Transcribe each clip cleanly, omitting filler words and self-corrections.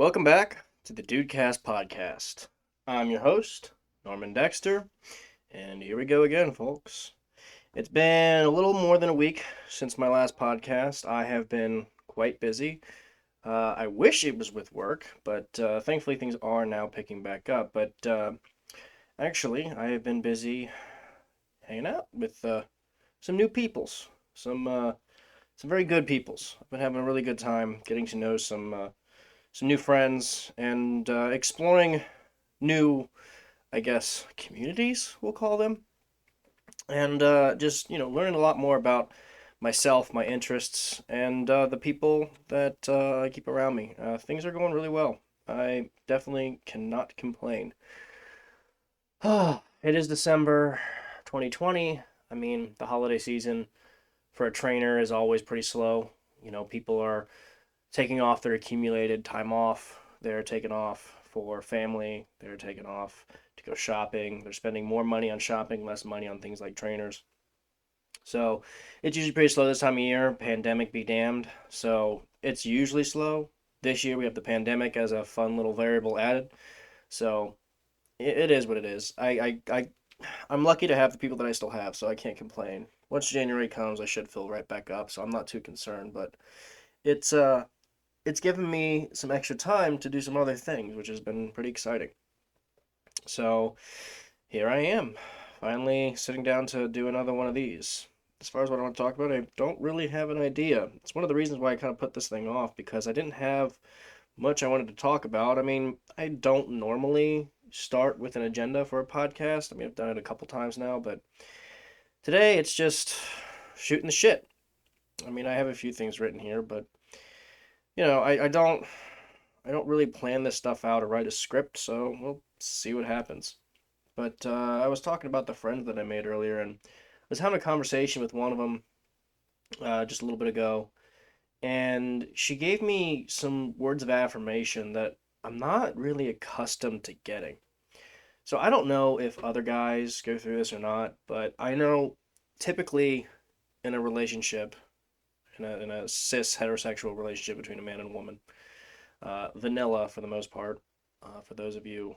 Welcome back to the DudeCast podcast. I'm your host, Norman Dexter, and here we go again, folks. It's been a little more than a week since my last podcast. I have been quite busy. I wish it was with work, but thankfully things are now picking back up. But actually, I have been busy hanging out with some new peoples, some very good peoples. I've been having a really good time getting to know some new friends and exploring new, I guess, communities, we'll call them, and just learning a lot more about myself, my interests, and the people that I keep around me. Things are going really well. I definitely cannot complain. It is December 2020. I mean, the holiday season for a trainer is always pretty slow. People are taking off their accumulated time off. They're taking off for family. They're taking off to go shopping. They're spending more money on shopping, less money on things like trainers. So it's usually pretty slow this time of year. Pandemic be damned. So it's usually slow. This year we have the pandemic as a fun little variable added. So it is what it is. I'm lucky to have the people that I still have, so I can't complain. Once January comes, I should fill right back up, so I'm not too concerned. But it's uh it's given me some extra time to do some other things, which has been pretty exciting. So here I am, finally sitting down to do another one of these. As far as what I want to talk about, I don't really have an idea. It's one of the reasons why I kind of put this thing off because I didn't have much I wanted to talk about. I mean, I don't normally start with an agenda for a podcast. I mean, I've done it a couple times now, but today it's just shooting the shit. I mean, I have a few things written here, but I don't really plan this stuff out or write a script, so we'll see what happens. But I was talking about the friends that I made earlier, and I was having a conversation with one of them just a little bit ago, and she gave me some words of affirmation that I'm not really accustomed to getting. So I don't know if other guys go through this or not, but I know typically in a relationship, in a cis heterosexual relationship between a man and a woman, vanilla for the most part, for those of you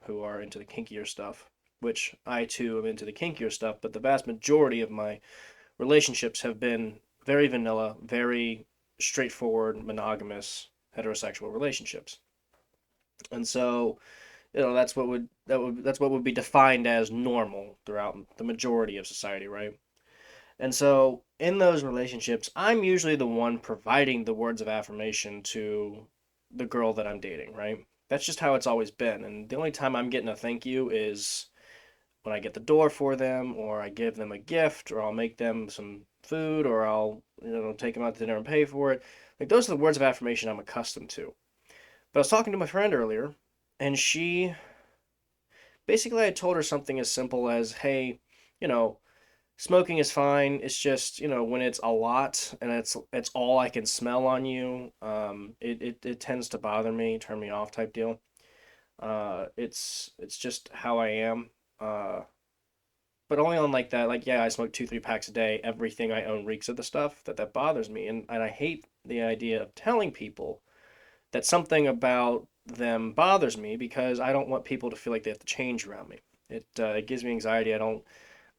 who are into the kinkier stuff, which I too am into the kinkier stuff, but the vast majority of my relationships have been very vanilla, very straightforward, monogamous, heterosexual relationships. And so, that's what would be defined as normal throughout the majority of society, right? And so in those relationships, I'm usually the one providing the words of affirmation to the girl that I'm dating, right? That's just how it's always been. And the only time I'm getting a thank you is when I get the door for them, or I give them a gift, or I'll make them some food, or I'll, take them out to dinner and pay for it. Like those are the words of affirmation I'm accustomed to. But I was talking to my friend earlier, and she basically I told her something as simple as, hey, you know, smoking is fine. It's just, when it's a lot and it's all I can smell on you, it tends to bother me, turn me off type deal. It's just how I am. But only on like that, like yeah, I smoke 2, 3 packs a day. Everything I own reeks of the stuff that bothers me, and I hate the idea of telling people that something about them bothers me because I don't want people to feel like they have to change around me. It gives me anxiety. I don't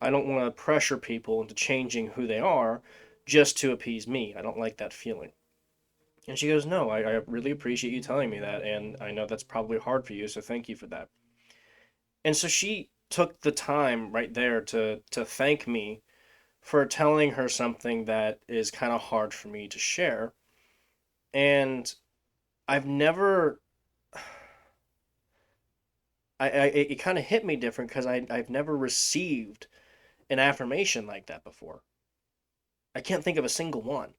want to pressure people into changing who they are just to appease me. I don't like that feeling. And she goes, no, I really appreciate you telling me that. And I know that's probably hard for you. So thank you for that. And so she took the time right there to thank me for telling her something that is kind of hard for me to share. And I've never, it kind of hit me different because I've never received an affirmation like that before. I can't think of a single one.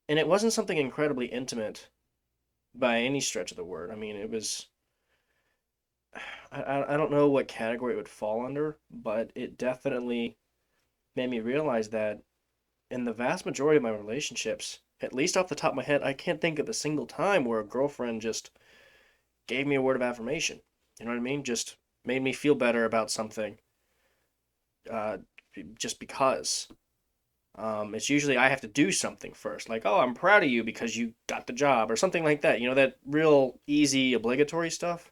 And it wasn't something incredibly intimate by any stretch of the word. I mean, it was, I don't know what category it would fall under, but it definitely made me realize that in the vast majority of my relationships, at least off the top of my head, I can't think of a single time where a girlfriend just gave me a word of affirmation. You know what I mean? Just made me feel better about something, uh, just because. It's usually I have to do something first, like, oh, I'm proud of you because you got the job or something like that. That real easy, obligatory stuff.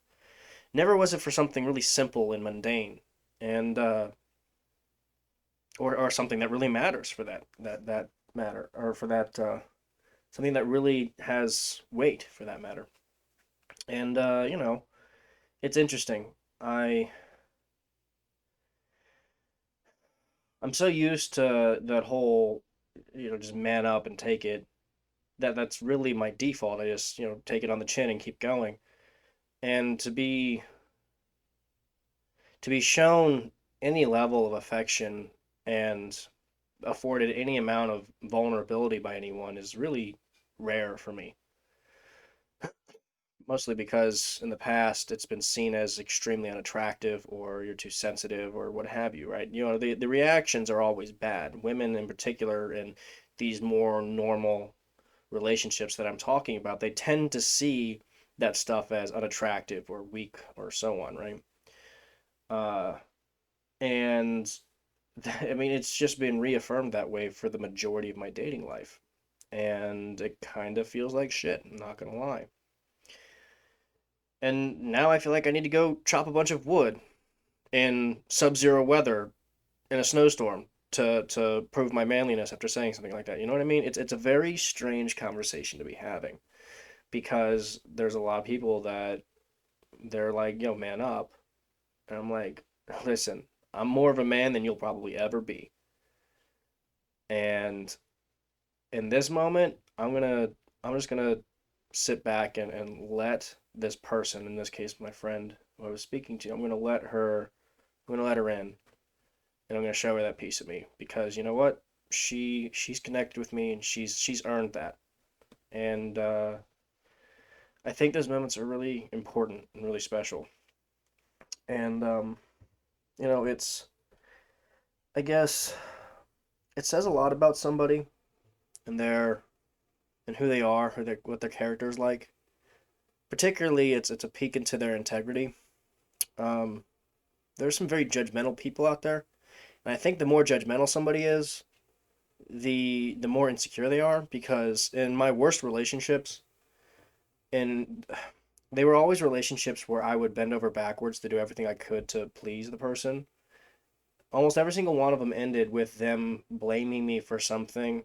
Never was it for something really simple and mundane, and or something that really matters for that matter, or for that something that really has weight for that matter. And it's interesting. I I'm so used to that whole, just man up and take it. That's really my default. I just, take it on the chin and keep going. And to be shown any level of affection and afforded any amount of vulnerability by anyone is really rare for me. Mostly because in the past it's been seen as extremely unattractive, or you're too sensitive, or what have you, right? The reactions are always bad. Women in particular, in these more normal relationships that I'm talking about, they tend to see that stuff as unattractive or weak or so on, right? Uh, and I mean, it's just been reaffirmed that way for the majority of my dating life. And it kind of feels like shit, I'm not gonna lie. And now I feel like I need to go chop a bunch of wood in sub-zero weather in a snowstorm to prove my manliness after saying something like that. You know what I mean? It's a very strange conversation to be having, because there's a lot of people that they're like, yo, man up. And I'm like, listen, I'm more of a man than you'll probably ever be. And in this moment, I'm just gonna sit back and let this person, in this case my friend who I was speaking to, I'm gonna let her in, and I'm gonna show her that piece of me, because you know what? She's connected with me, and she's earned that. And I think those moments are really important and really special. And it's, I guess it says a lot about somebody and who they are, what their character is like. Particularly, it's a peek into their integrity. Um, there's some very judgmental people out there, and I think the more judgmental somebody is, the more insecure they are. Because in my worst relationships, and they were always relationships where I would bend over backwards to do everything I could to please the person. Almost every single one of them ended with them blaming me for something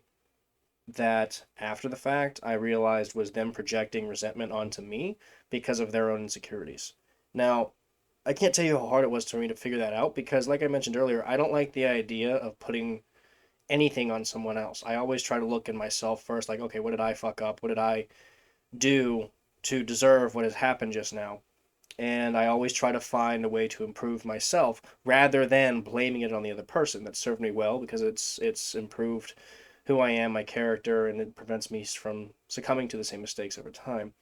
that, after the fact, I realized was them projecting resentment onto me because of their own insecurities. Now, I can't tell you how hard it was for me to figure that out, because, like I mentioned earlier, I don't like the idea of putting anything on someone else. I always try to look in myself first, like, okay, what did I fuck up? What did I do to deserve what has happened just now? And I always try to find a way to improve myself rather than blaming it on the other person. That served me well, because it's improved who I am, my character, and it prevents me from succumbing to the same mistakes over time.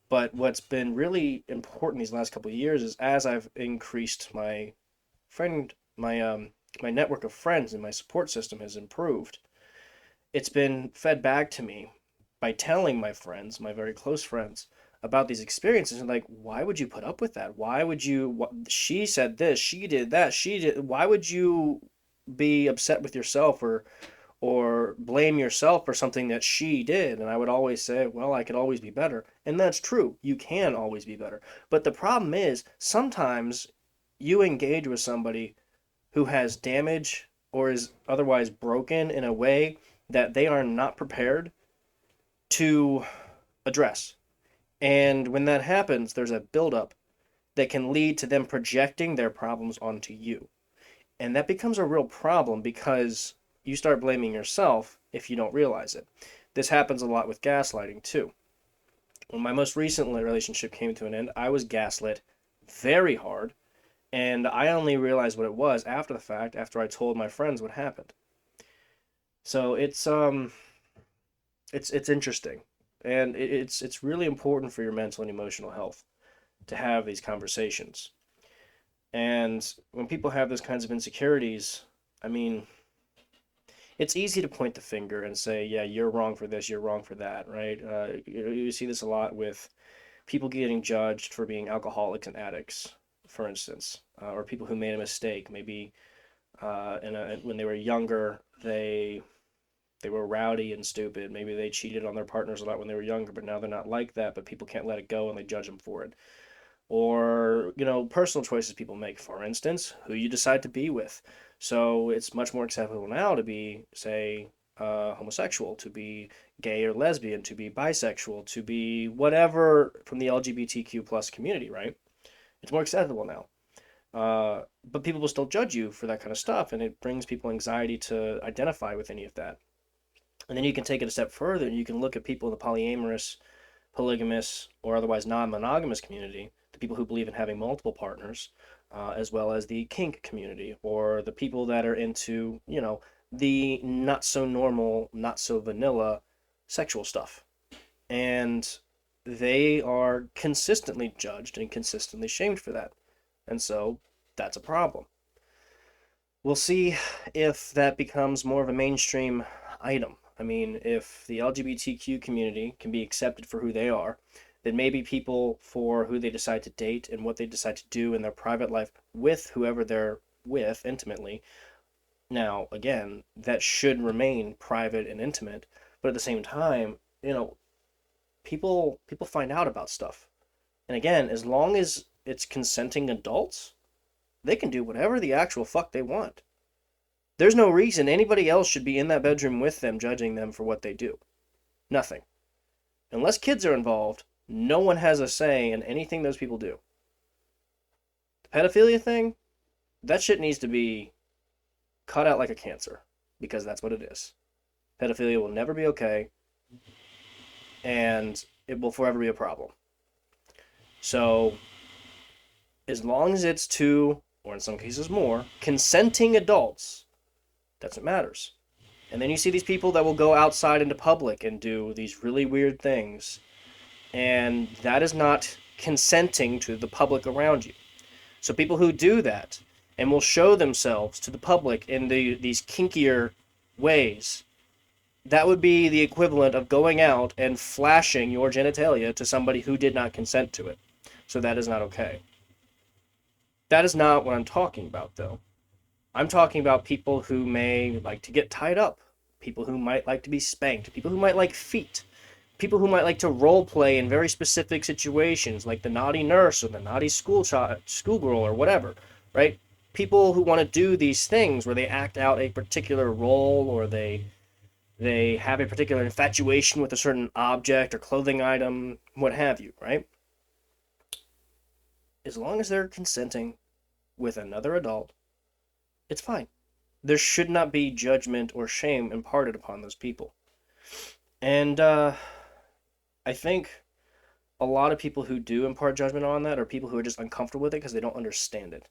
But what's been really important these last couple of years is, as I've increased friend my network of friends, and my support system has improved, it's been fed back to me by telling my friends, my very close friends, about these experiences. And like, why would you put up with that? Why would you? She said this, she did that, she did. Why would you be upset with yourself, or blame yourself for something that she did? And I would always say, well, I could always be better. And that's true. You can always be better. But the problem is, sometimes you engage with somebody who has damage or is otherwise broken in a way that they are not prepared to address. And when that happens, there's a buildup that can lead to them projecting their problems onto you. And that becomes a real problem, because you start blaming yourself if you don't realize it. This happens a lot with gaslighting too. When my most recent relationship came to an end, I was gaslit very hard, and I only realized what it was after the fact, after I told my friends what happened. So it's interesting, and it's really important for your mental and emotional health to have these conversations. And when people have those kinds of insecurities, I mean, it's easy to point the finger and say, yeah, you're wrong for this, you're wrong for that, right? You see this a lot with people getting judged for being alcoholics and addicts, for instance, or people who made a mistake. Maybe when they were younger, they They were rowdy and stupid. Maybe they cheated on their partners a lot when they were younger, but now they're not like that, but people can't let it go and they judge them for it. Or, personal choices people make, for instance, who you decide to be with. So it's much more acceptable now to be, say, homosexual, to be gay or lesbian, to be bisexual, to be whatever from the LGBTQ plus community, right? It's more acceptable now. But people will still judge you for that kind of stuff, and it brings people anxiety to identify with any of that. And then you can take it a step further, and you can look at people in the polyamorous, polygamous, or otherwise non-monogamous community, the people who believe in having multiple partners, as well as the kink community, or the people that are into, the not so normal, not so vanilla sexual stuff. And they are consistently judged and consistently shamed for that. And so that's a problem. We'll see if that becomes more of a mainstream item. I mean, if the LGBTQ community can be accepted for who they are, then maybe people for who they decide to date and what they decide to do in their private life with whoever they're with intimately. Now, again, that should remain private and intimate, but at the same time, people find out about stuff. And again, as long as it's consenting adults, they can do whatever the actual fuck they want. There's no reason anybody else should be in that bedroom with them, judging them for what they do. Nothing. Unless kids are involved, no one has a say in anything those people do. The pedophilia thing, that shit needs to be cut out like a cancer, because that's what it is. Pedophilia will never be okay, and it will forever be a problem. So, as long as it's two, or in some cases more, consenting adults, that's what matters. And then you see these people that will go outside into public and do these really weird things, and that is not consenting to the public around you. So people who do that and will show themselves to the public in these kinkier ways, that would be the equivalent of going out and flashing your genitalia to somebody who did not consent to it. So that is not okay. That is not what I'm talking about, though. I'm talking about people who may like to get tied up, people who might like to be spanked, people who might like feet, people who might like to role play in very specific situations, like the naughty nurse or the naughty schoolgirl or whatever, right? People who want to do these things where they act out a particular role, or they have a particular infatuation with a certain object or clothing item, what have you, right? As long as they're consenting with another adult, it's fine. There should not be judgment or shame imparted upon those people. And I think a lot of people who do impart judgment on that are people who are just uncomfortable with it because they don't understand it.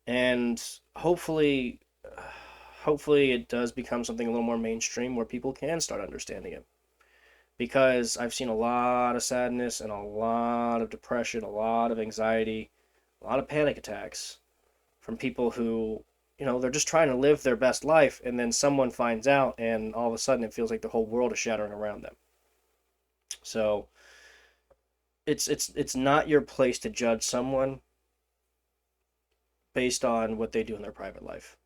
And hopefully it does become something a little more mainstream where people can start understanding it. Because I've seen a lot of sadness and a lot of depression, a lot of anxiety, a lot of panic attacks from people who, they're just trying to live their best life, and then someone finds out, and all of a sudden it feels like the whole world is shattering around them. So it's not your place to judge someone based on what they do in their private life.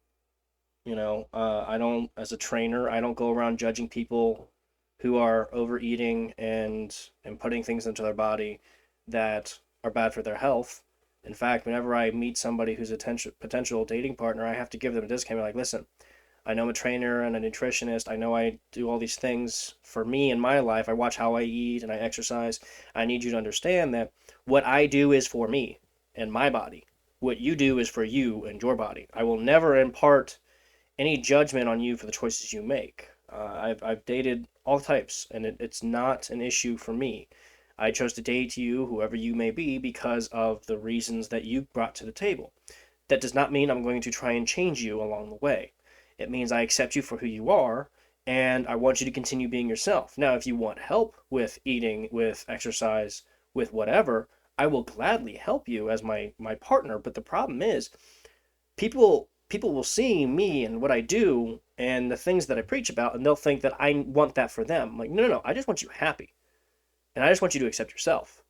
I don't, as a trainer, I don't go around judging people who are overeating and putting things into their body that are bad for their health. In fact, whenever I meet somebody who's a potential dating partner, I have to give them a disclaimer like, listen, I know I'm a trainer and a nutritionist. I know I do all these things for me in my life. I watch how I eat and I exercise. I need you to understand that what I do is for me and my body. What you do is for you and your body. I will never impart any judgment on you for the choices you make. I've dated all types, and it's not an issue for me. I chose to date you, whoever you may be, because of the reasons that you brought to the table. That does not mean I'm going to try and change you along the way. It means I accept you for who you are, and I want you to continue being yourself. Now, if you want help with eating, with exercise, with whatever, I will gladly help you as my partner. But the problem is, people will see me and what I do and the things that I preach about, and they'll think that I want that for them. I'm like, no, I just want you happy. And I just want you to accept yourself.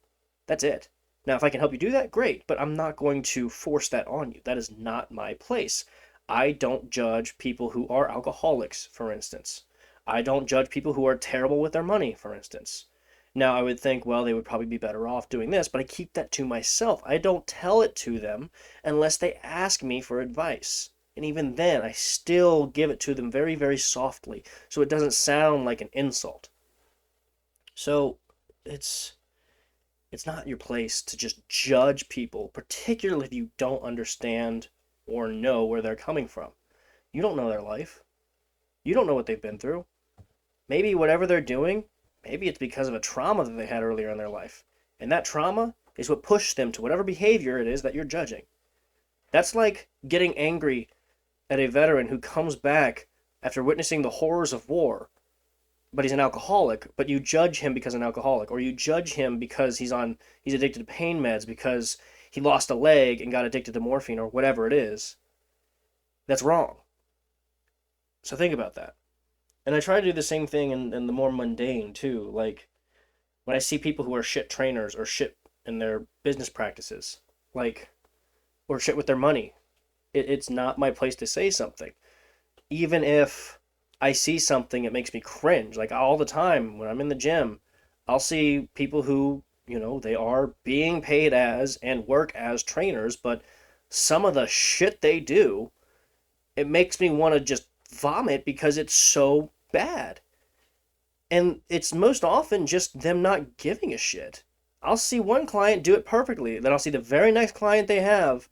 That's it. Now, if I can help you do that, great, but I'm not going to force that on you. That is not my place. I don't judge people who are alcoholics, for instance. I don't judge people who are terrible with their money, for instance. Now, I would think, well, they would probably be better off doing this, but I keep that to myself. I don't tell it to them unless they ask me for advice. And even then, I still give it to them very, very softly, so it doesn't sound like an insult. So, it's it's not your place to just judge people, particularly if you don't understand or know where they're coming from. You don't know their life. You don't know what they've been through. Maybe whatever they're doing, maybe it's because of a trauma that they had earlier in their life. And that trauma is what pushed them to whatever behavior it is that you're judging. That's like getting angry at a veteran who comes back after witnessing the horrors of war, but he's an alcoholic, but you judge him because he's an alcoholic, or you judge him because he's addicted to pain meds because he lost a leg and got addicted to morphine or whatever it is. That's wrong. So think about that. And I try to do the same thing in the more mundane too. Like when I see people who are shit trainers or shit in their business practices, like, or shit with their money, it's not my place to say something. Even if I see something, it makes me cringe. Like all the time when I'm in the gym, I'll see people who, they are being paid as and work as trainers, but some of the shit they do, it makes me want to just vomit because it's so bad. And it's most often just them not giving a shit. I'll see one client do it perfectly, then I'll see the very next client they have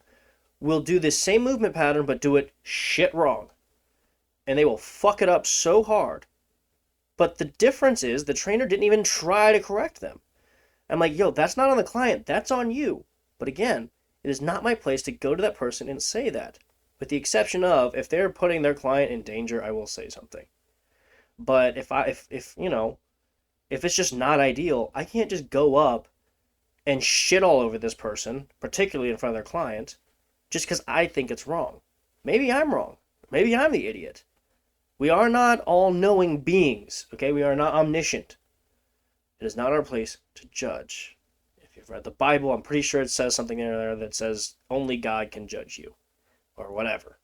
will do the same movement pattern but do it shit wrong. And they will fuck it up so hard. But the difference is the trainer didn't even try to correct them. I'm like, yo, that's not on the client, that's on you. But again, it is not my place to go to that person and say that. With the exception of, if they're putting their client in danger, I will say something. But if it's just not ideal, I can't just go up and shit all over this person, particularly in front of their client, just because I think it's wrong. Maybe I'm wrong. Maybe I'm the idiot. We are not all-knowing beings, okay? We are not omniscient. It is not our place to judge. If you've read the Bible, I'm pretty sure it says something in there that says only God can judge you. Or whatever.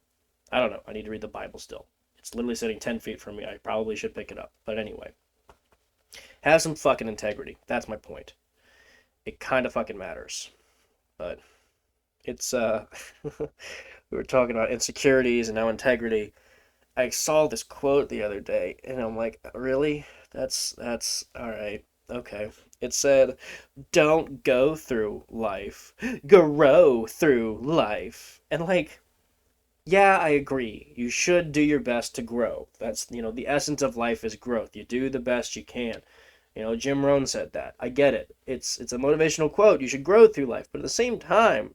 I don't know. I need to read the Bible still. It's literally sitting 10 feet from me. I probably should pick it up. But anyway. Have some fucking integrity. That's my point. It kind of fucking matters. But it's, we were talking about insecurities and now integrity. I saw this quote the other day, and I'm like, really? That's all right. Okay. It said, don't go through life. Grow through life. And like, yeah, I agree. You should do your best to grow. That's, the essence of life is growth. You do the best you can. Jim Rohn said that. I get it. It's a motivational quote. You should grow through life. But at the same time,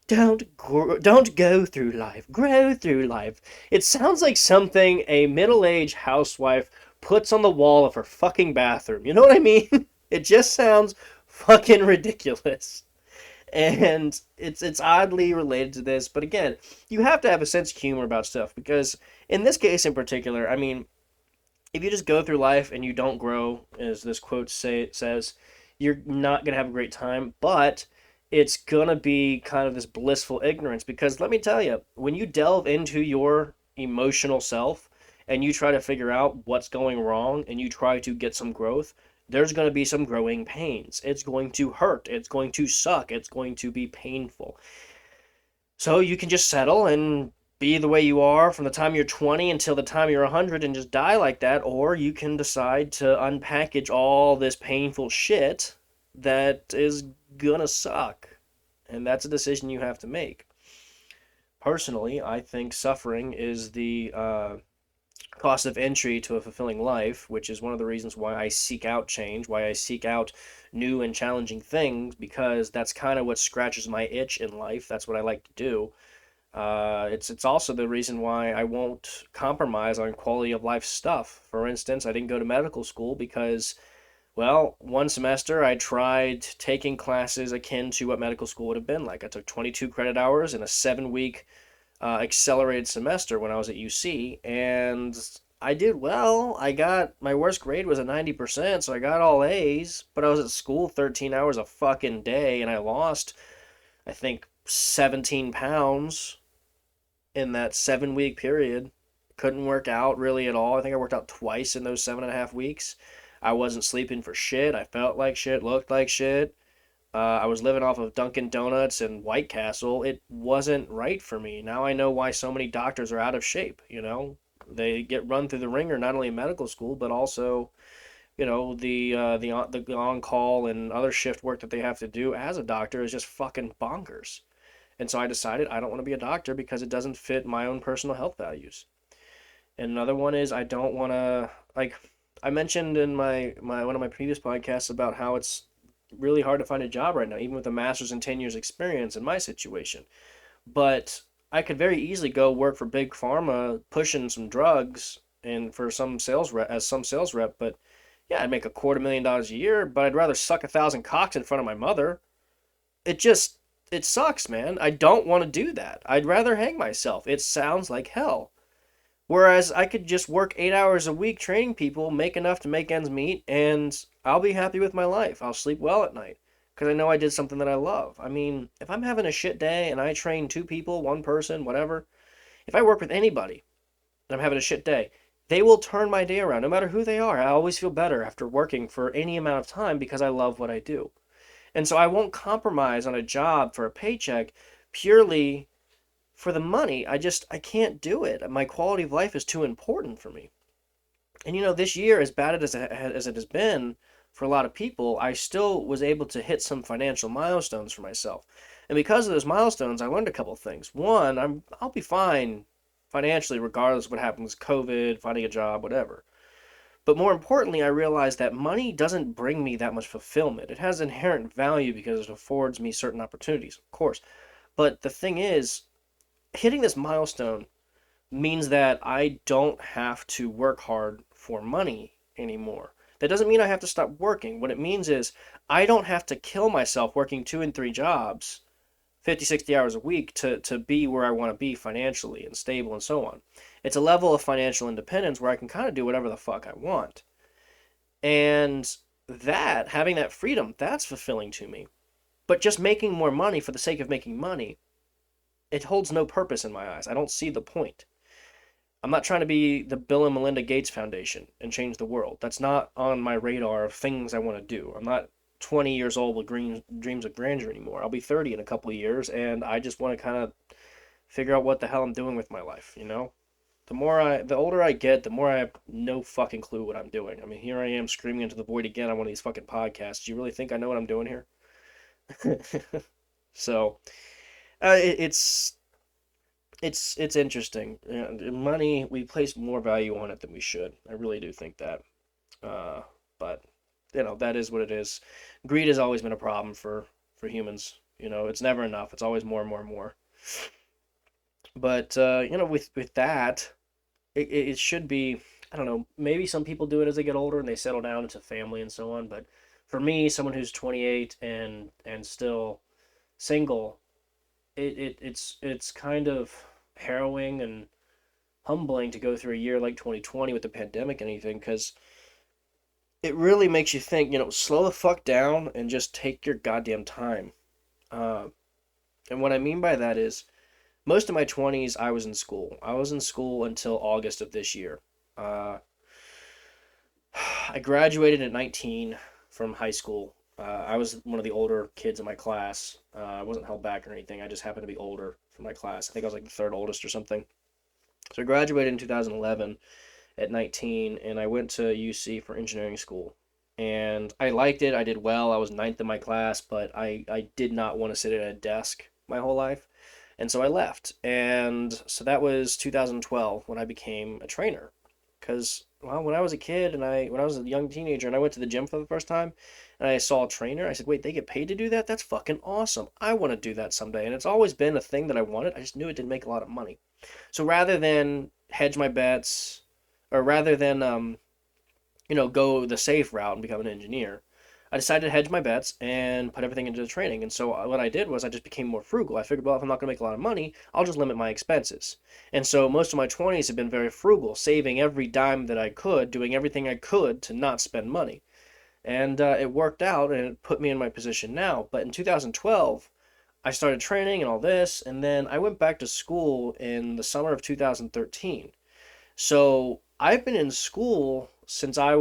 don't go through life. Grow through life. It sounds like something a middle-aged housewife puts on the wall of her fucking bathroom. You know what I mean? It just sounds fucking ridiculous. And it's oddly related to this, but again, you have to have a sense of humor about stuff because in this case in particular, I mean, if you just go through life and you don't grow, as this quote says, you're not gonna have a great time, but it's gonna be kind of this blissful ignorance because let me tell you, when you delve into your emotional self and you try to figure out what's going wrong and you try to get some growth, there's going to be some growing pains. It's going to hurt. It's going to suck. It's going to be painful. So you can just settle and be the way you are from the time you're 20 until the time you're 100 and just die like that, or you can decide to unpackage all this painful shit that is gonna suck. And that's a decision you have to make. Personally, I think suffering is the cost of entry to a fulfilling life, which is one of the reasons why I seek out change, why I seek out new and challenging things, because that's kind of what scratches my itch in life. That's what I like to do. It's also the reason why I won't compromise on quality of life stuff. For instance, I didn't go to medical school because, well, one semester I tried taking classes akin to what medical school would have been like. I took 22 credit hours in a 7-week accelerated semester when I was at UC, and I did well. My worst grade was a 90%, so I got all A's, but I was at school 13 hours a fucking day, and I lost, I think, 17 pounds in that 7-week period. Couldn't work out really at all. I think I worked out twice in those 7.5 weeks. I wasn't sleeping for shit. I felt like shit, looked like shit. I was living off of Dunkin' Donuts and White Castle. It wasn't right for me. Now I know why so many doctors are out of shape, you know? They get run through the ringer not only in medical school, but also, the on call and other shift work that they have to do as a doctor is just fucking bonkers. And so I decided I don't want to be a doctor because it doesn't fit my own personal health values. And another one is I don't want to, like I mentioned in my one of my previous podcasts about how it's really hard to find a job right now, even with a master's and 10 years experience in my situation. But I could very easily go work for big pharma pushing some drugs and for some sales rep as some sales rep, but yeah, I'd make $250,000 a year, but I'd rather suck 1,000 cocks in front of my mother. It just it sucks, man. I don't want to do that. I'd rather hang myself. It sounds like hell. Whereas I could just work 8 hours a week training people, make enough to make ends meet, and I'll be happy with my life. I'll sleep well at night because I know I did something that I love. I mean, if I'm having a shit day and I train two people, one person, whatever, if I work with anybody and I'm having a shit day, they will turn my day around no matter who they are. I always feel better after working for any amount of time because I love what I do. And so I won't compromise on a job for a paycheck purely for the money. I can't do it. My quality of life is too important for me. And this year, as bad as it has been for a lot of people, I still was able to hit some financial milestones for myself. And because of those milestones, I learned a couple of things. One, I'll be fine financially regardless of what happens, COVID, finding a job, whatever. But more importantly, I realized that money doesn't bring me that much fulfillment. It has inherent value because it affords me certain opportunities, of course. But the thing is, hitting this milestone means that I don't have to work hard for money anymore. That doesn't mean I have to stop working. What it means is I don't have to kill myself working two and three jobs, 50, 60 hours a week to be where I want to be financially and stable and so on. It's a level of financial independence where I can kind of do whatever the fuck I want. And having that freedom, that's fulfilling to me. But just making more money for the sake of making money, it holds no purpose in my eyes. I don't see the point. I'm not trying to be the Bill and Melinda Gates Foundation and change the world. That's not on my radar of things I want to do. I'm not 20 years old with dreams of grandeur anymore. I'll be 30 in a couple of years, and I just want to kind of figure out what the hell I'm doing with my life, you know? The older I get, the more I have no fucking clue what I'm doing. I mean, here I am screaming into the void again on one of these fucking podcasts. Do you really think I know what I'm doing here? So, it's interesting. Money, we place more value on it than we should. I really do think that. But that is what it is. Greed has always been a problem for humans. It's never enough. It's always more and more and more. But with that, it should be. I don't know. Maybe some people do it as they get older and they settle down into family and so on. But for me, someone who's 28 and still single, it's kind of harrowing and humbling to go through a year like 2020 with the pandemic and anything, because it really makes you think, slow the fuck down and just take your goddamn time. Uh, and what I mean by that is, most of my 20s, I was in school. I was in school until August of this year. Uh, I graduated at 19 from high school. I was one of the older kids in my class. I wasn't held back or anything. I just happened to be older from my class. I think I was like the third oldest or something. So I graduated in 2011 at 19, and I went to UC for engineering school. And I liked it. I did well. I was ninth in my class, but I did not want to sit at a desk my whole life. And so I left. And so that was 2012 when I became a trainer. Because, well, when I was a kid and when I was a young teenager and I went to the gym for the first time and I saw a trainer, I said, wait, they get paid to do that? That's fucking awesome. I want to do that someday. And it's always been a thing that I wanted. I just knew it didn't make a lot of money. So rather than hedge my bets, or rather than, go the safe route and become an engineer, I decided to hedge my bets and put everything into the training. And so what I did was I just became more frugal. I figured, well, if I'm not going to make a lot of money, I'll just limit my expenses. And so most of my 20s have been very frugal, saving every dime that I could, doing everything I could to not spend money. And it worked out, and it put me in my position now. But in 2012, I started training and all this, and then I went back to school in the summer of 2013. So I've been in school since I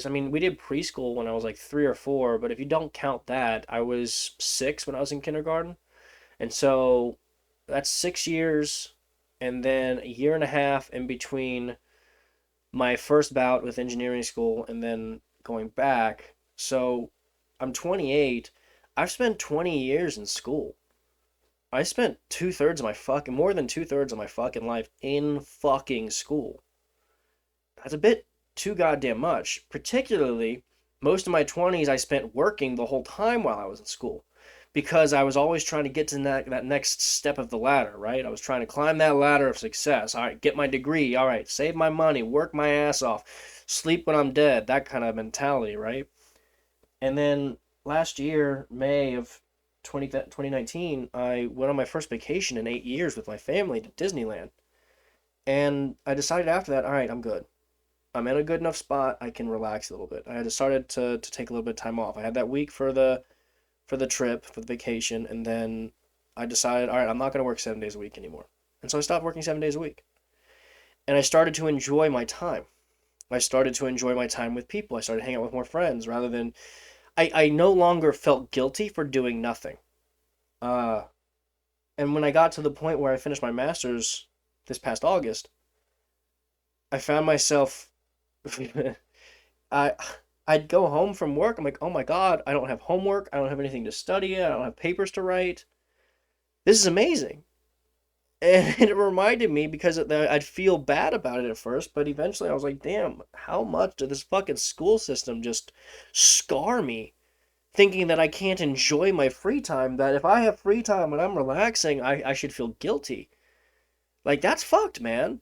mean, we did preschool when I was like 3 or 4, but if you don't count that, I was 6 when I was in kindergarten. And so that's 6 years and then a year and a half in between my first bout with engineering school and then going back. So I'm 28. I've spent 20 years in school. I spent more than 2/3 of my fucking life in fucking school. That's a bit too goddamn much. Particularly, most of my 20s I spent working the whole time while I was in school because I was always trying to get to that next step of the ladder, right? I was trying to climb that ladder of success. All right, get my degree. All right, save my money, work my ass off, sleep when I'm dead, that kind of mentality, right? And then last year, May of 2019, I went on my first vacation in 8 years with my family to Disneyland. And I decided after that, all right, I'm good. I'm in a good enough spot. I can relax a little bit. I had decided to take a little bit of time off. I had that week for the trip, for the vacation, and then I decided, all right, I'm not going to work 7 days a week anymore. And so I stopped working 7 days a week. And I started to enjoy my time. I started to enjoy my time with people. I started hanging out with more friends rather than I no longer felt guilty for doing nothing. Uh, and when I got to the point where I finished my master's this past August, I found myself I I'd go home from work. I'm like, oh my God, I don't have homework. I don't have anything to study. I don't have papers to write. This is amazing. And it reminded me because I'd feel bad about it at first, but eventually I was like, damn, how much did this fucking school system just scar me? Thinking that I can't enjoy my free time, that if I have free time and I'm relaxing, I should feel guilty. Like, that's fucked, man.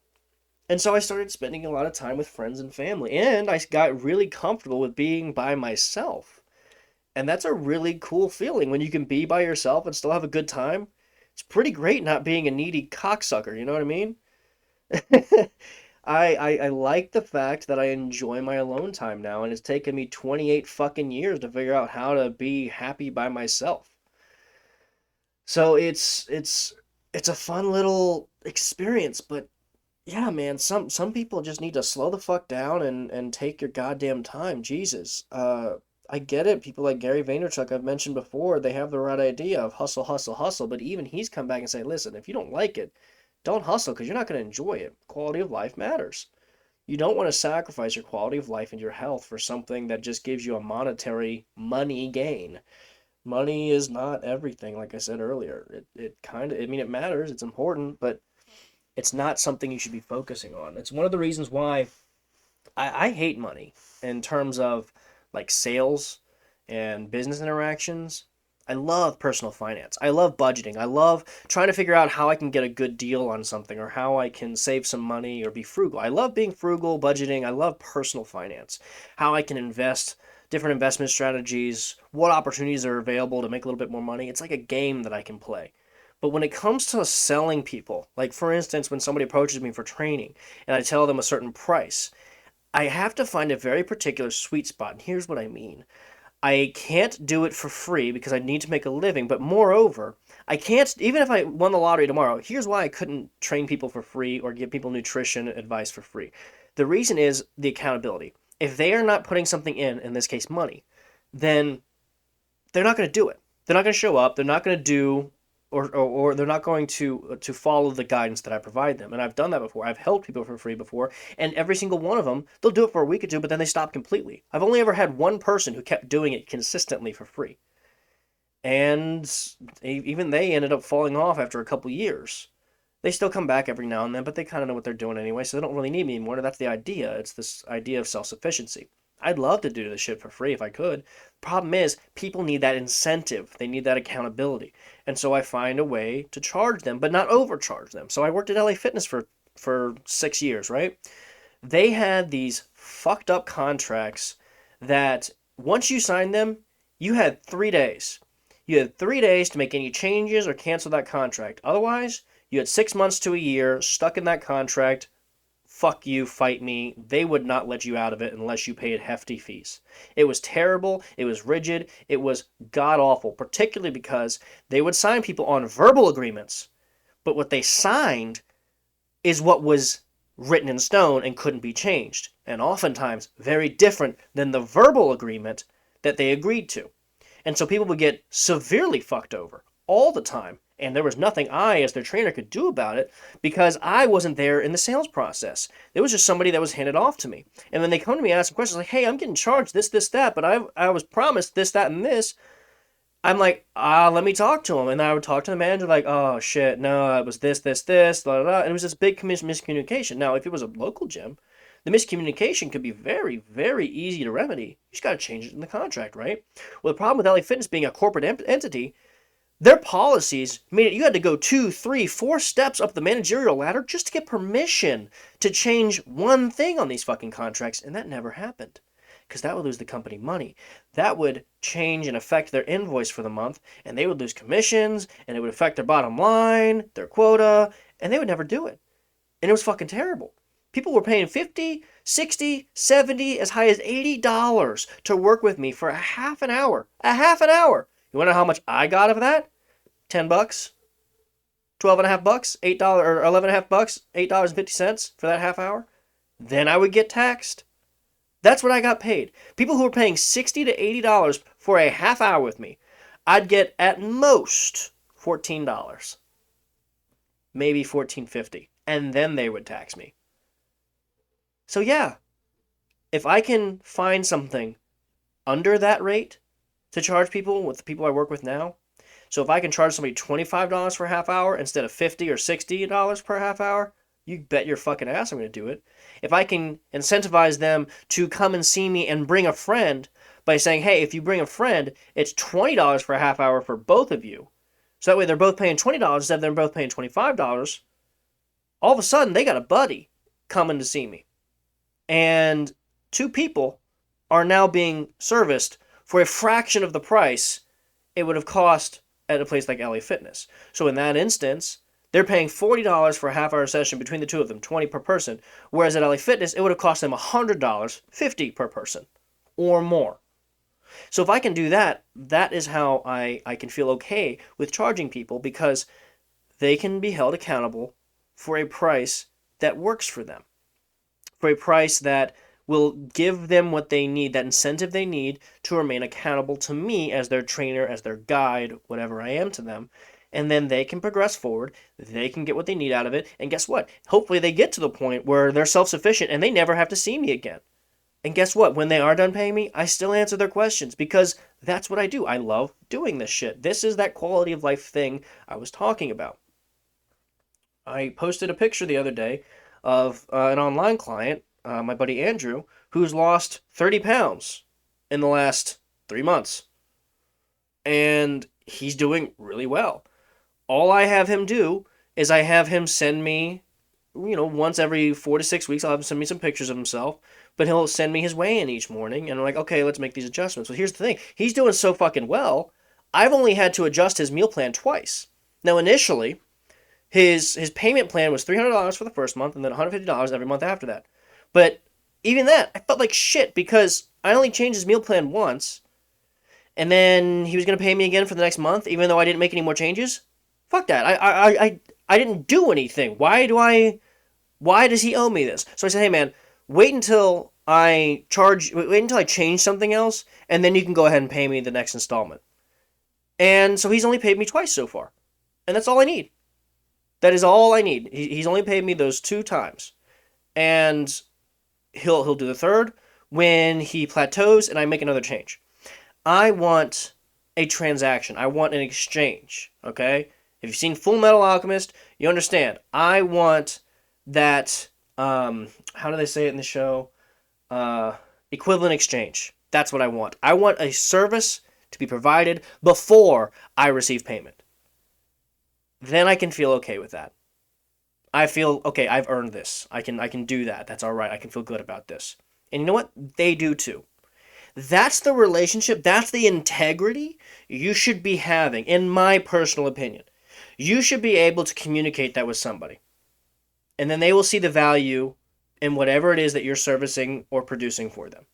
And so I started spending a lot of time with friends and family, and I got really comfortable with being by myself. And that's a really cool feeling when you can be by yourself and still have a good time. It's pretty great not being a needy cocksucker, you know what I mean? I like the fact that I enjoy my alone time now, and it's taken me 28 fucking years to figure out how to be happy by myself. So it's a fun little experience, but yeah, man, some people just need to slow the fuck down and take your goddamn time. Jesus. I get it. People like Gary Vaynerchuk I've mentioned before, they have the right idea of hustle, hustle, hustle, but even he's come back and say, "Listen, if you don't like it, don't hustle because you're not going to enjoy it. Quality of life matters. You don't want to sacrifice your quality of life and your health for something that just gives you a monetary money gain. Money is not everything, like I said earlier. It kind of, I mean, it matters, it's important, but it's not something you should be focusing on. It's one of the reasons why I hate money in terms of like sales and business interactions. I love personal finance. I love budgeting. I love trying to figure out how I can get a good deal on something or how I can save some money or be frugal. I love being frugal, budgeting. I love personal finance. How I can invest, different investment strategies, what opportunities are available to make a little bit more money. It's like a game that I can play. But when it comes to selling people, like for instance, when somebody approaches me for training and I tell them a certain price, I have to find a very particular sweet spot. And here's what I mean. I can't do it for free because I need to make a living, but moreover, I can't, even if I won the lottery tomorrow, here's why I couldn't train people for free or give people nutrition advice for free. The reason is the accountability. If they are not putting something in this case money, then they're not going to do it. They're not going to show up. They're not going to do, or they're not going to follow the guidance that I provide them. And I've done that before. I've helped people for free before, and every single one of them, they'll do it for a week or two, but then they stop completely. I've only ever had one person who kept doing it consistently for free, and even they ended up falling off after a couple years. They still come back every now and then, but they kind of know what they're doing anyway, so they don't really need me anymore. That's the idea. It's this idea of self-sufficiency. I'd love to do this shit for free if I could. Problem is, people need that incentive. They need that accountability. And so I find a way to charge them, but not overcharge them. So I worked at LA Fitness for 6 years, right? They had these fucked up contracts that once you signed them, you had 3 days. You had 3 days to make any changes or cancel that contract. Otherwise, you had 6 months to a year stuck in that contract. Fuck you, fight me. They would not let you out of it unless you paid hefty fees. It was terrible. It was rigid. It was god awful, particularly because they would sign people on verbal agreements. But what they signed is what was written in stone and couldn't be changed, and oftentimes very different than the verbal agreement that they agreed to. And so people would get severely fucked over all the time, and there was nothing I, as their trainer, could do about it because I wasn't there in the sales process. There was just somebody that was handed off to me. And then they come to me and ask some questions like, hey, I'm getting charged this, that, but I was promised this, that, and this. I'm like, let me talk to him. And I would talk to the manager like, oh, shit, no, it was this, blah, blah, blah. And it was this big miscommunication. Now, if it was a local gym, the miscommunication could be very, very easy to remedy. You just got to change it in the contract, right? Well, the problem with LA Fitness being a corporate entity, their policies made it you had to go 2, 3, 4 steps up the managerial ladder just to get permission to change one thing on these fucking contracts, and that never happened. Because that would lose the company money. That would change and affect their invoice for the month, and they would lose commissions, and it would affect their bottom line, their quota, and they would never do it. And it was fucking terrible. People were paying $50, $60, $70, as high as $80 to work with me for a half an hour. A half an hour! You want to know how much I got of that? $10, $12.50, $8 or $11.50, $8.50 for that half hour. Then I would get taxed. That's what I got paid. People who were paying $60 to $80 for a half hour with me, I'd get at most $14, maybe $14.50, and then they would tax me. So yeah, if I can find something under that rate to charge people with the people I work with now, so if I can charge somebody $25 for a half hour instead of $50 or $60 per half hour, you bet your fucking ass I'm going to do it. If I can incentivize them to come and see me and bring a friend by saying, hey, if you bring a friend, it's $20 for a half hour for both of you. So that way they're both paying $20 instead of them both paying $25. All of a sudden, they got a buddy coming to see me. And 2 people are now being serviced for a fraction of the price it would have cost at a place like LA Fitness. So in that instance, they're paying $40 for a half-hour session between the two of them, $20 per person, whereas at LA Fitness, it would have cost them $100, $50 per person, or more. So if I can do that, that is how I can feel okay with charging people, because they can be held accountable for a price that works for them, for a price that will give them what they need, that incentive they need to remain accountable to me as their trainer, as their guide, whatever I am to them. And then they can progress forward, they can get what they need out of it, and guess what? Hopefully they get to the point where they're self-sufficient and they never have to see me again. And guess what? When they are done paying me, I still answer their questions, because that's what I do. I love doing this shit. This is that quality of life thing I was talking about. I posted a picture the other day of an online client, my buddy Andrew, who's lost 30 pounds in the last 3 months. And he's doing really well. All I have him do is I have him send me, once every 4 to 6 weeks, I'll have him send me some pictures of himself, but he'll send me his weigh-in each morning, and I'm like, okay, let's make these adjustments. Well, here's the thing. He's doing so fucking well, I've only had to adjust his meal plan twice. Now, initially, his payment plan was $300 for the first month, and then $150 every month after that. But even that, I felt like shit, because I only changed his meal plan once, and then he was going to pay me again for the next month, even though I didn't make any more changes. Fuck that. I didn't do anything. Why does he owe me this? So I said, hey man, wait until I change something else, and then you can go ahead and pay me the next installment. And so he's only paid me twice so far. And that's all I need. That is all I need. He's only paid me those 2 times. And he'll do the third when he plateaus and I make another change. I want a transaction. I want an exchange, okay? If you've seen Full Metal Alchemist, you understand. I want that, how do they say it in the show? Equivalent exchange. That's what I want. I want a service to be provided before I receive payment. Then I can feel okay with that. I feel, okay, I've earned this. I can do that. That's all right. I can feel good about this. And you know what? They do too. That's the relationship, that's the integrity you should be having, in my personal opinion. You should be able to communicate that with somebody. And then they will see the value in whatever it is that you're servicing or producing for them.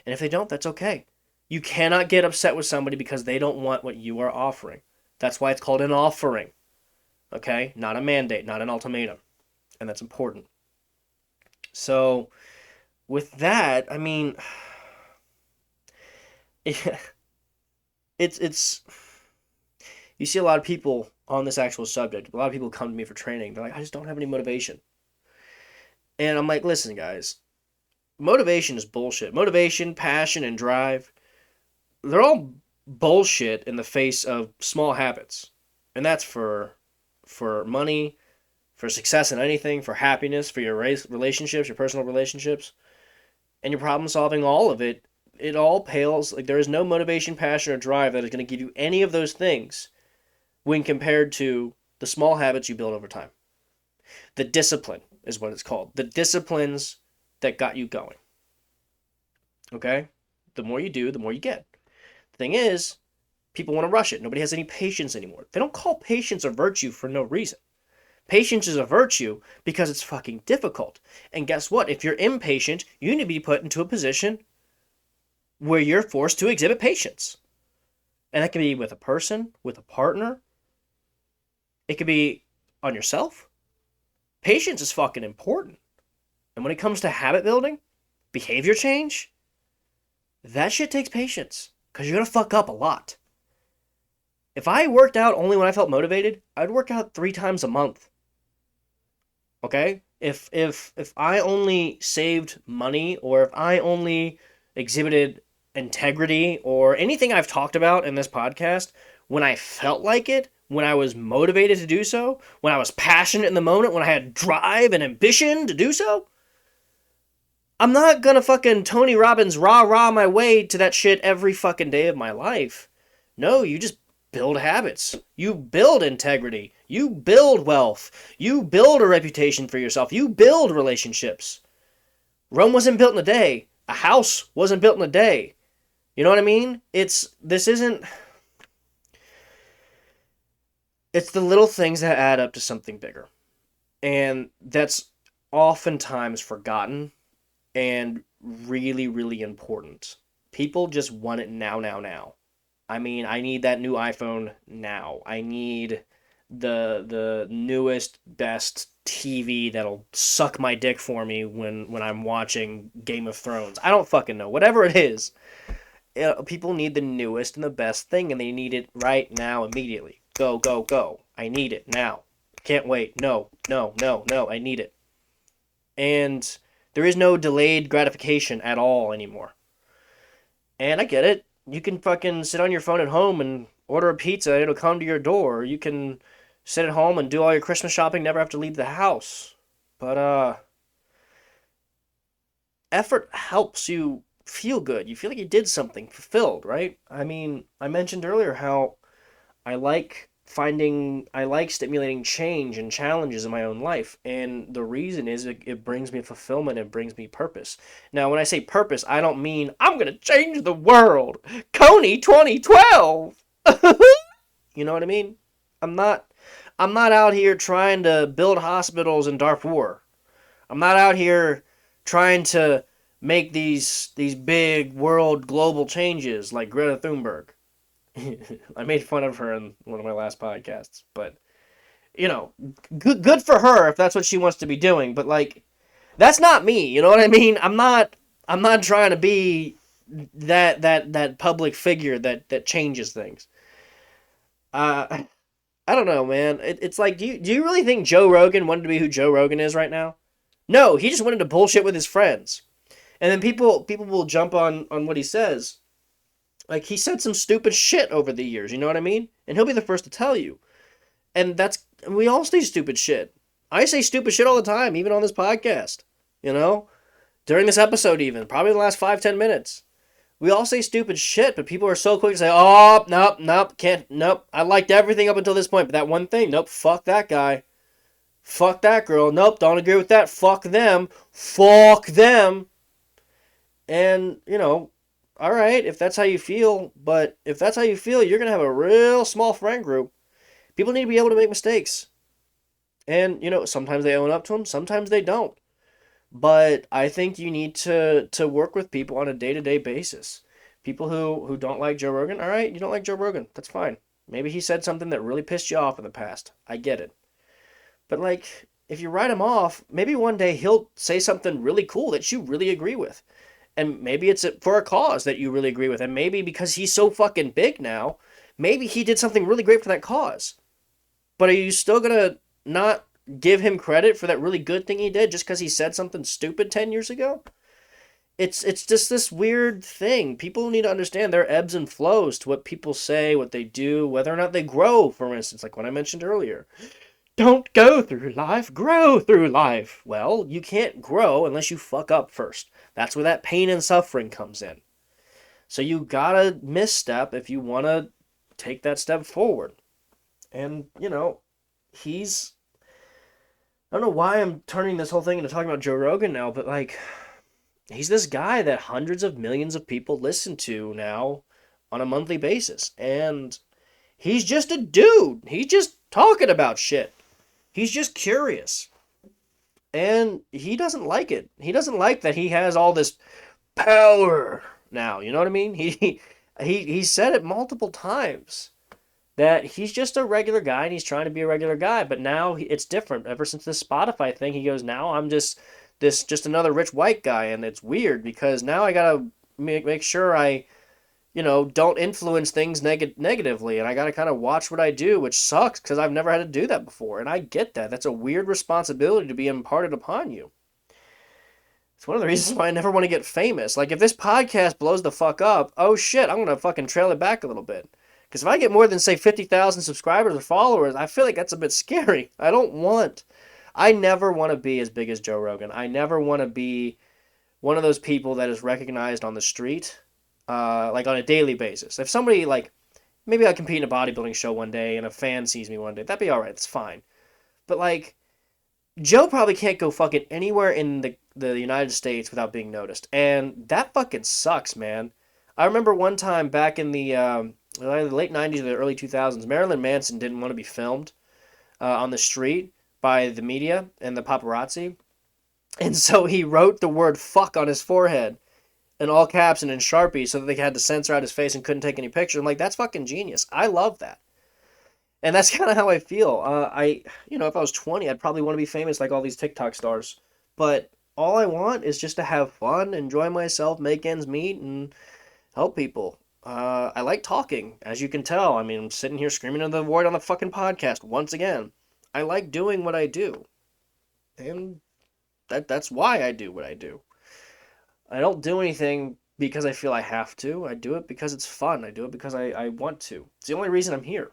And if they don't, that's okay. You cannot get upset with somebody because they don't want what you are offering. That's why it's called an offering. Okay? Not a mandate, not an ultimatum. And that's important. So with that, I mean, it's you see a lot of people on this actual subject. A lot of people come to me for training. They're like, I just don't have any motivation. And I'm like, listen, guys, motivation is bullshit. Motivation, passion, and drive, they're all bullshit in the face of small habits. And that's for money, for success in anything, for happiness, for your relationships, your personal relationships, and your problem solving, all of it. It all pales, like there is no motivation, passion, or drive that is going to give you any of those things when compared to the small habits you build over time. The discipline is what it's called. The disciplines that got you going. Okay? The more you do, the more you get. The thing is, people want to rush it. Nobody has any patience anymore. They don't call patience a virtue for no reason. Patience is a virtue because it's fucking difficult. And guess what? If you're impatient, you need to be put into a position where you're forced to exhibit patience. And that can be with a person, with a partner. It could be on yourself. Patience is fucking important. And when it comes to habit building, behavior change, that shit takes patience. Because you're going to fuck up a lot. If I worked out only when I felt motivated, I'd work out 3 times a month. Okay? If I only saved money, or if I only exhibited integrity, or anything I've talked about in this podcast, when I felt like it, when I was motivated to do so, when I was passionate in the moment, when I had drive and ambition to do so, I'm not gonna fucking Tony Robbins rah-rah my way to that shit every fucking day of my life. No, you just build habits. You build integrity. You build wealth. You build a reputation for yourself. You build relationships. Rome wasn't built in a day. A house wasn't built in a day. You know what I mean? It's the little things that add up to something bigger. And that's oftentimes forgotten and really, really important. People just want it now, now, now. I mean, I need that new iPhone now. I need the newest, best TV that'll suck my dick for me when I'm watching Game of Thrones. I don't fucking know. Whatever it is, people need the newest and the best thing, and they need it right now, immediately. Go, go, go. I need it now. Can't wait. No, no, no, no. I need it. And there is no delayed gratification at all anymore. And I get it. You can fucking sit on your phone at home and order a pizza and it'll come to your door. You can sit at home and do all your Christmas shopping, never have to leave the house. But effort helps you feel good. You feel like you did something fulfilled, right? I mean, I mentioned earlier how I like stimulating change and challenges in my own life. And the reason is it brings me fulfillment, it brings me purpose. Now, when I say purpose, I don't mean I'm going to change the world. Coney 2012. You know what I mean? I'm not I'm not out here trying to build hospitals in Darfur. I'm not out here trying to make these big world global changes like Greta Thunberg. I made fun of her in one of my last podcasts, but good for her if that's what she wants to be doing. But like, that's not me. You know what I mean? I'm not trying to be that public figure that changes things. Uh, I don't know, man. It's like, do you really think Joe Rogan wanted to be who Joe Rogan is right now? No, he just wanted to bullshit with his friends, and then people will jump on what he says. Like, he said some stupid shit over the years, you know what I mean? And he'll be the first to tell you. And we all say stupid shit. I say stupid shit all the time, even on this podcast. You know? During this episode, even. Probably the last 5-10 minutes. We all say stupid shit, but people are so quick to say, oh, nope, nope, can't, nope. I liked everything up until this point, but that one thing, nope, fuck that guy. Fuck that girl. Nope, don't agree with that. Fuck them. Fuck them. And, all right, if that's how you feel, but if that's how you feel, you're going to have a real small friend group. People need to be able to make mistakes. And, sometimes they own up to them, sometimes they don't. But I think you need to work with people on a day-to-day basis. People who don't like Joe Rogan, all right, you don't like Joe Rogan, that's fine. Maybe he said something that really pissed you off in the past. I get it. But, like, if you write him off, maybe one day he'll say something really cool that you really agree with. And maybe it's for a cause that you really agree with. And maybe because he's so fucking big now, maybe he did something really great for that cause. But are you still gonna not give him credit for that really good thing he did just because he said something stupid 10 years ago? It's just this weird thing. People need to understand there are ebbs and flows to what people say, what they do, whether or not they grow, for instance, like what I mentioned earlier. Don't go through life, grow through life. Well, you can't grow unless you fuck up first. That's where that pain and suffering comes in. So you gotta misstep if you wanna take that step forward. And, he's. I don't know why I'm turning this whole thing into talking about Joe Rogan now, but like, he's this guy that hundreds of millions of people listen to now on a monthly basis. And he's just a dude. He's just talking about shit. He's just curious. And he doesn't like it. He doesn't like that he has all this power now. You know what I mean? He said it multiple times that he's just a regular guy and he's trying to be a regular guy. But now it's different. Ever since this Spotify thing, he goes, now I'm just another rich white guy, and it's weird because now I gotta make sure I don't influence things negatively, and I gotta kind of watch what I do, which sucks because I've never had to do that before, and I get that. That's a weird responsibility to be imparted upon you. It's one of the reasons why I never want to get famous. Like, if this podcast blows the fuck up, oh shit, I'm gonna fucking trail it back a little bit. Because if I get more than, say, 50,000 subscribers or followers, I feel like that's a bit scary. I never want to be as big as Joe Rogan. I never want to be one of those people that is recognized on the street, like on a daily basis. If somebody, like, maybe I compete in a bodybuilding show one day and a fan sees me one day, that'd be alright, it's fine. But, like, Joe probably can't go fucking anywhere in the United States without being noticed. And that fucking sucks, man. I remember one time back in the late 90s or the early 2000s, Marilyn Manson didn't want to be filmed on the street by the media and the paparazzi. And so he wrote the word fuck on his forehead in all caps and in Sharpie so that they had to censor out his face and couldn't take any pictures. I'm like, that's fucking genius. I love that. And that's kind of how I feel. If I was 20, I'd probably want to be famous like all these TikTok stars. But all I want is just to have fun, enjoy myself, make ends meet, and help people. I like talking, as you can tell. I mean, I'm sitting here screaming into the void on the fucking podcast once again. I like doing what I do. And that's why I do what I do. I don't do anything because I feel I have to. I do it because it's fun. I do it because I want to. It's the only reason I'm here.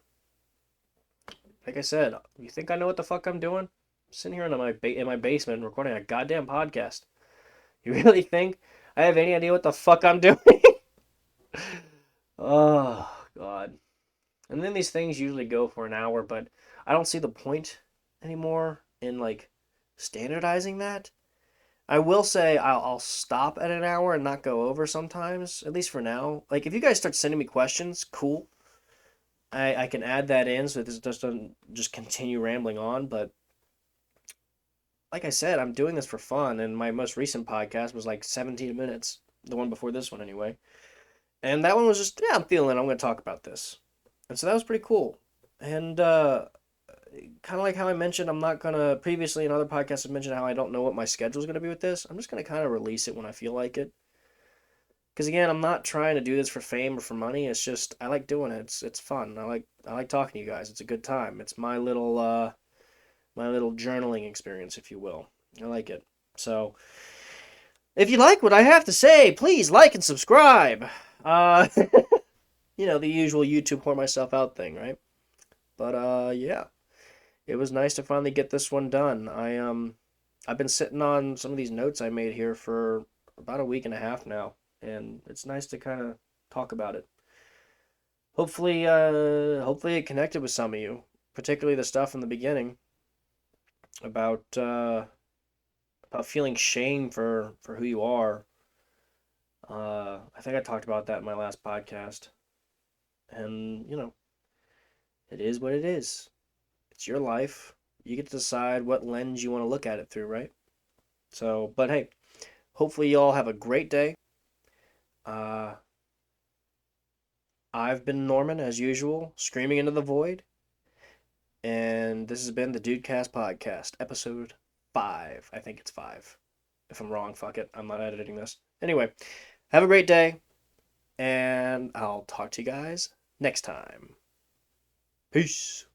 Like I said, you think I know what the fuck I'm doing? I'm sitting here in my basement recording a goddamn podcast. You really think I have any idea what the fuck I'm doing? Oh, God. And then these things usually go for an hour, but I don't see the point anymore in, like, standardizing that. I will say I'll stop at an hour and not go over sometimes, at least for now. Like, if you guys start sending me questions, cool. I can add that in so this doesn't just continue rambling on. But like I said, I'm doing this for fun, and my most recent podcast was like 17 minutes. The one before this one, anyway. And that one was just, yeah, I'm feeling it. I'm going to talk about this. And so that was pretty cool. And kind of like how I mentioned, I'm not going to, previously in other podcasts, I mentioned how I don't know what my schedule is going to be with this. I'm just going to kind of release it when I feel like it. Because again, I'm not trying to do this for fame or for money. It's just, I like doing it. It's fun. I like talking to you guys. It's a good time. It's my little journaling experience, if you will. I like it. So, if you like what I have to say, please like and subscribe. The usual YouTube pour myself out thing, right? But yeah, it was nice to finally get this one done. I've been sitting on some of these notes I made here for about a week and a half now, and it's nice to kind of talk about it. Hopefully it connected with some of you, particularly the stuff in the beginning about feeling shame for who you are. I think I talked about that in my last podcast. And, it is what it is. It's your life. You get to decide what lens you want to look at it through, right? So, but hey, hopefully you all have a great day. I've been Norman, as usual, screaming into the void. And this has been the DudeCast podcast, episode 5. I think it's 5. If I'm wrong, fuck it. I'm not editing this. Anyway, have a great day, and I'll talk to you guys next time. Peace.